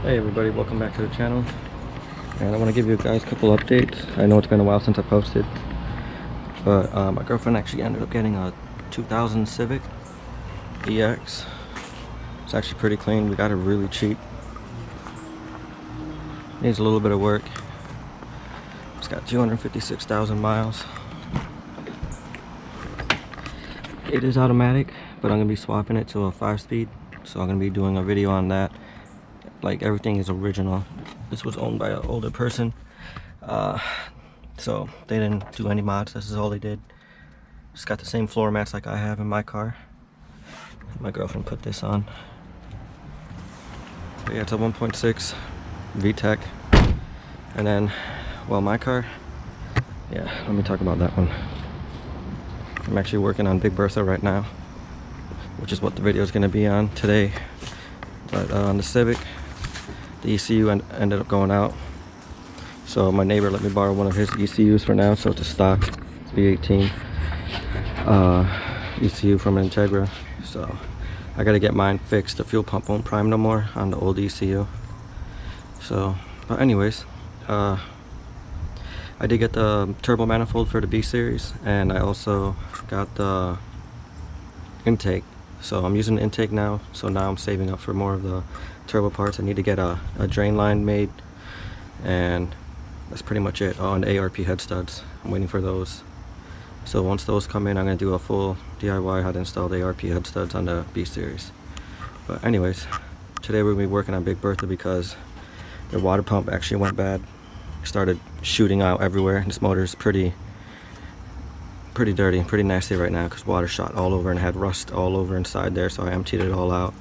Hey everybody, welcome back to the channel. And I want to give you guys a couple updates. I know it's been a while since I posted, but my girlfriend actually ended up getting a 2000 Civic EX. It's actually pretty clean. We got it really cheap. Needs a little bit of work. It's got 256,000 miles. It is automatic, but I'm going to be swapping it to a 5-speed. So I'm going to be doing a video on that. Like, everything is original. This was owned by an older person, so they didn't do any mods. This is all they did. It's got the same floor mats like I have in my car. My girlfriend put this on. But yeah, it's a 1.6 VTEC. And then, well, my car, yeah, let me talk about that one. I'm actually working on Big Bertha right now, which is what the video is going to be on today. But on the Civic, the ECU ended up going out, so my neighbor let me borrow one of his ECUs for now. So it's a stock V18 ECU from Integra, so I gotta get mine fixed. The fuel pump won't prime no more on the old ECU. So, but anyways, I did get the turbo manifold for the B series, and I also got the intake. So I'm using the intake now, so now I'm saving up for more of the turbo parts. I need to get a drain line made, and that's pretty much it. Oh, and the ARP head studs, I'm waiting for those. So once those come in, I'm going to do a full DIY how to install the ARP head studs on the B series. But anyways, today we're going to be working on Big Bertha because their water pump actually went bad. It started shooting out everywhere. This motor is pretty dirty, pretty nasty right now because water shot all over and had rust all over inside there. So I emptied it all out,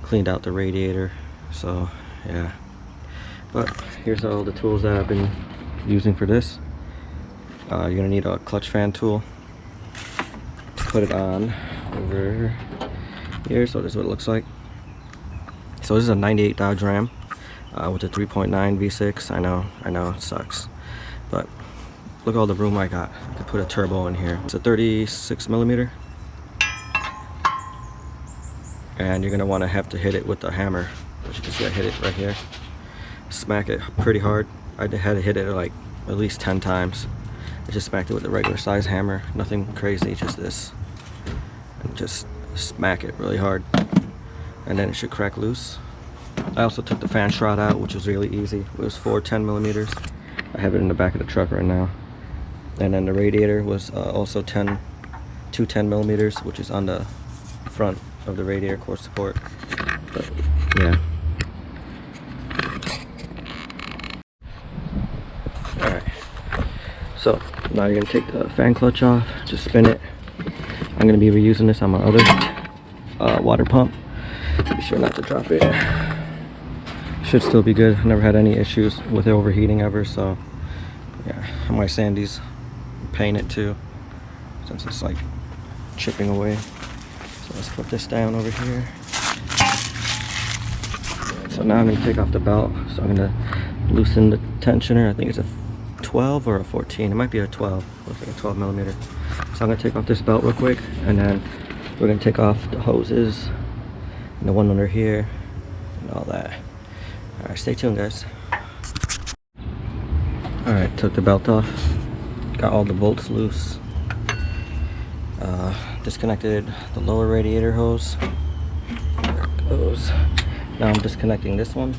cleaned out the radiator. So yeah, but here's all the tools that I've been using for this. You're gonna need a clutch fan tool. Put it on over here. So this is what it looks like. So this is a 98 Dodge Ram with a 3.9 V6. I know it sucks, but look at all the room I got. I could put a turbo in here. It's a 36mm. And you're gonna have to hit it with the hammer. As you can see, I hit it right here. Smack it pretty hard. I had to hit it like at least 10 times. I just smacked it with a regular size hammer. Nothing crazy, just this. And just smack it really hard. And then it should crack loose. I also took the fan shroud out, which was really easy. It was 4 10mm. I have it in the back of the truck right now. And then the radiator was also 2 10mm, which is on the front of the radiator core support. But yeah. Alright. So now you're gonna take the fan clutch off, just spin it. I'm gonna be reusing this on my other water pump. Be sure not to drop it. Should still be good. Never had any issues with it overheating ever, so yeah. I might sand these, paint it too, since it's like chipping away. So let's put this down over here. So now I'm going to take off the belt. So I'm going to loosen the tensioner. I think it's a 12 or a 14. It might be a 12. Looks like a 12mm. So I'm going to take off this belt real quick, and then we're going to take off the hoses and the one under here and all that. Alright, stay tuned, guys. Alright, took the belt off. Got all the bolts loose. Disconnected the lower radiator hose. There it goes. Now I'm disconnecting this one.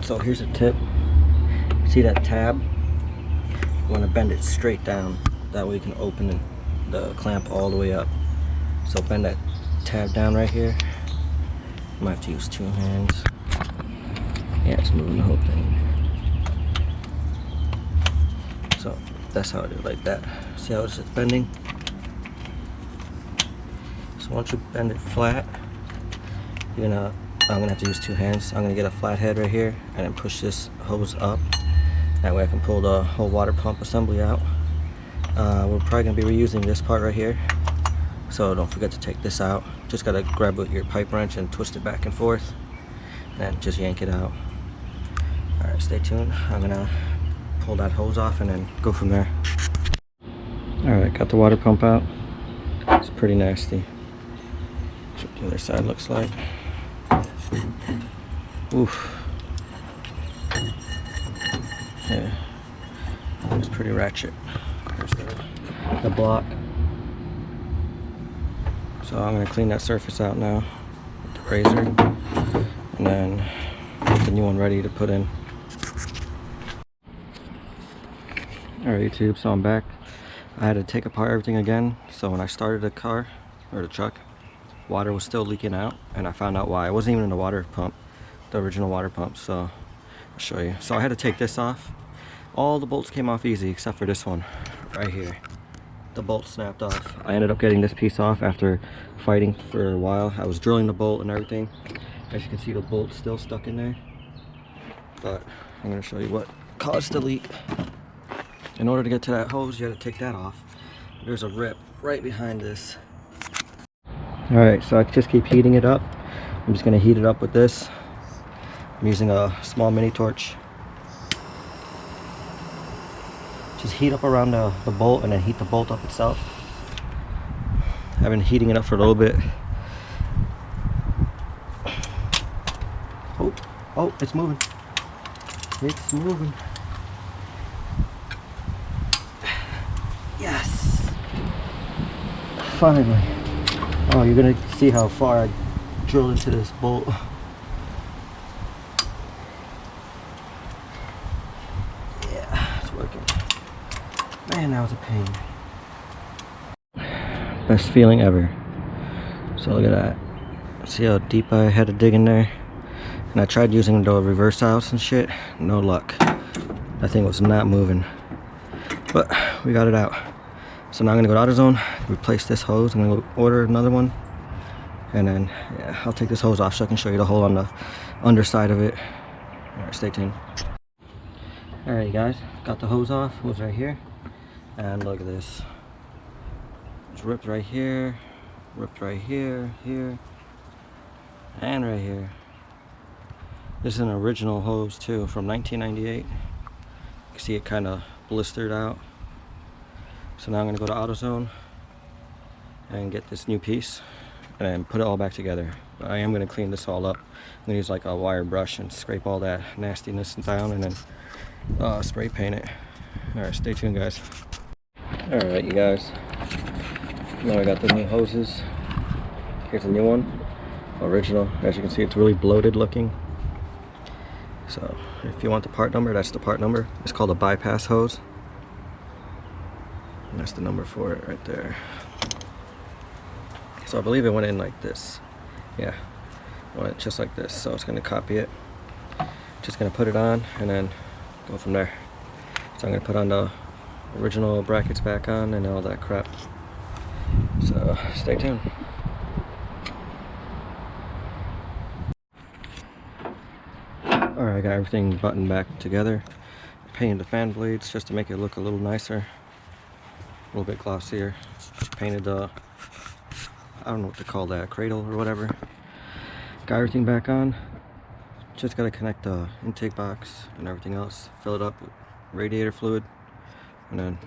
So here's a tip. See that tab? You want to bend it straight down. That way you can open the clamp all the way up. So bend that tab down right here. I might have to use 2 hands. Yeah, it's moving the whole thing. So that's how I do it, like that. See how it's just bending? So once you bend it flat, I'm gonna have to use 2 hands. I'm gonna get a flat head right here and then push this hose up. That way I can pull the whole water pump assembly out. We're probably gonna be reusing this part right here, so don't forget to take this out. Just gotta grab with your pipe wrench and twist it back and forth, and just yank it out. Alright, stay tuned. I'm gonna pull that hose off and then go from there. Alright, got the water pump out. It's pretty nasty. That's what the other side looks like. Oof. Yeah, it's pretty ratchet. There's the block. So I'm gonna clean that surface out now with the razor, and then get the new one ready to put in. Alright YouTube, so I'm back. I had to take apart everything again, so when I started the car, or the truck, water was still leaking out, and I found out why. It wasn't even in the water pump, the original water pump, so I'll show you. So I had to take this off. All the bolts came off easy except for this one right here. The bolt snapped off. I ended up getting this piece off after fighting for a while. I was drilling the bolt and everything. As you can see, the bolt's still stuck in there, but I'm going to show you what caused the leak. In order to get to that hose, you had to take that off. There's a rip right behind this. Alright, so I just keep heating it up. I'm just going to heat it up with this. I'm using a small mini torch. Just heat up around the bolt and then heat the bolt up itself. I've been heating it up for a little bit. Oh, it's moving. It's moving. Yes! Finally. Oh, you're gonna see how far I drill into this bolt. Yeah, it's working. Man, that was a pain. Best feeling ever. So look at that. See how deep I had to dig in there? And I tried using the reverse house and shit. No luck. That thing was not moving. But we got it out. So now I'm gonna go to AutoZone, replace this hose. I'm gonna go order another one. And then, yeah, I'll take this hose off so I can show you the hole on the underside of it. Alright, stay tuned. Alright guys, got the hose off. It was right here. And look at this. It's ripped right here, here, and right here. This is an original hose too, from 1998. You can see it kind of blistered out. So now I'm going to go to AutoZone and get this new piece and put it all back together. But I am going to clean this all up. I'm going to use like a wire brush and scrape all that nastiness down and then spray paint it. Alright, stay tuned guys. Alright you guys, now I got the new hoses. Here's a new one, original. As you can see, it's really bloated looking. So if you want the part number, that's the part number. It's called a bypass hose. And that's the number for it right there. So I believe it went in like this. Yeah, it went just like this. So it's going to copy it. Just going to put it on and then go from there. So I'm going to put on the original brackets back on and all that crap. So stay tuned. Alright, I got everything buttoned back together. Painted the fan blades just to make it look a little nicer. A little bit glossier. Painted the, I don't know what to call that, cradle or whatever. Got everything back on. Just gotta connect the intake box and everything else. Fill it up with radiator fluid. And then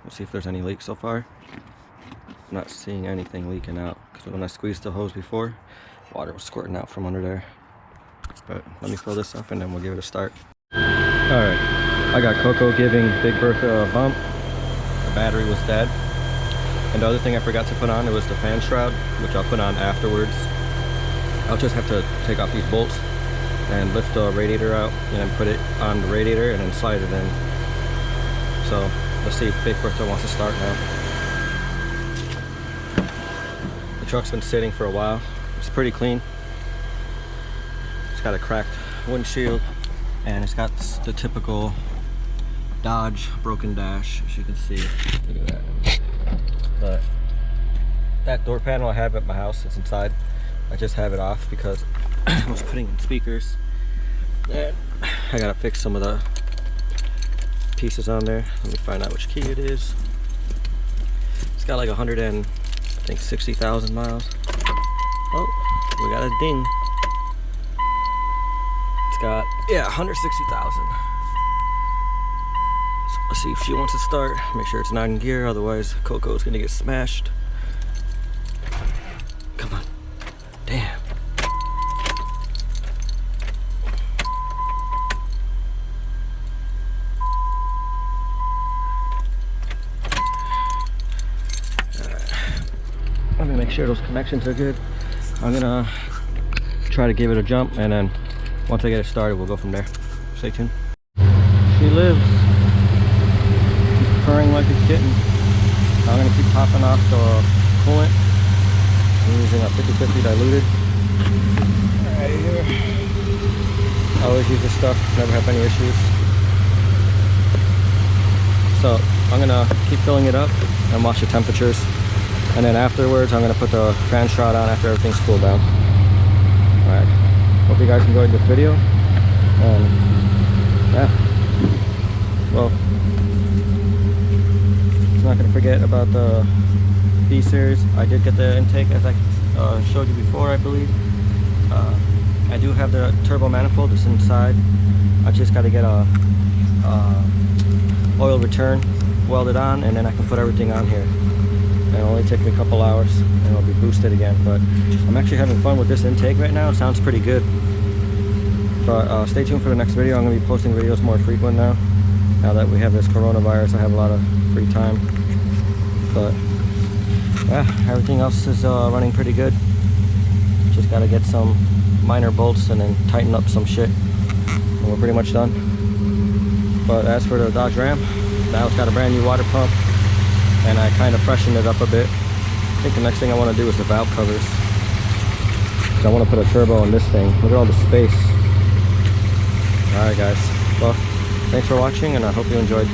we'll see if there's any leaks so far. I'm not seeing anything leaking out because when I squeezed the hose before, water was squirting out from under there. But let me fill this up and then we'll give it a start. Alright, I got Coco giving Big Bertha a bump. The battery was dead. And the other thing I forgot to put on, it was the fan shroud, which I'll put on afterwards. I'll just have to take off these bolts and lift the radiator out and then put it on the radiator and then slide it in. So let's see if Big Bertha wants to start now. The truck's been sitting for a while. It's pretty clean. It's got a cracked windshield and it's got the typical Dodge broken dash, as you can see. Look at that. But that door panel I have at my house, it's inside. I just have it off because I was putting in speakers. And I gotta fix some of the pieces on there. Let me find out which key it is. It's got like 160,000 miles. Oh, we got a ding. It's got, yeah, 160,000. So let's see if she wants to start. Make sure it's not in gear, otherwise Coco's gonna get smashed. Come on. Damn. sure those connections are good. I'm gonna try to give it a jump, and then once I get it started, we'll go from there. Stay tuned. She lives. She's purring like a kitten. I'm gonna keep topping off the coolant. I'm using a 50/50 diluted. Right here. I always use this stuff, never have any issues. So I'm gonna keep filling it up and watch the temperatures. And then afterwards, I'm gonna put the fan shroud on after everything's cooled down. Alright, hope you guys enjoyed this video. Yeah, well, I'm not gonna forget about the B series. I did get the intake as I showed you before, I believe. I do have the turbo manifold that's inside. I just got to get a oil return welded on, and then I can put everything on here. And it'll only take me a couple hours, and it'll be boosted again. But I'm actually having fun with this intake right now. It sounds pretty good. But stay tuned for the next video. I'm going to be posting videos more frequent now. Now that we have this coronavirus, I have a lot of free time. But yeah, everything else is running pretty good. Just got to get some minor bolts and then tighten up some shit, and we're pretty much done. But as for the Dodge Ram, now it's got a brand new water pump, and I kind of freshened it up a bit. I think the next thing I want to do is the valve covers, because I want to put a turbo in this thing. Look at all the space. Alright guys, well, thanks for watching, and I hope you enjoyed.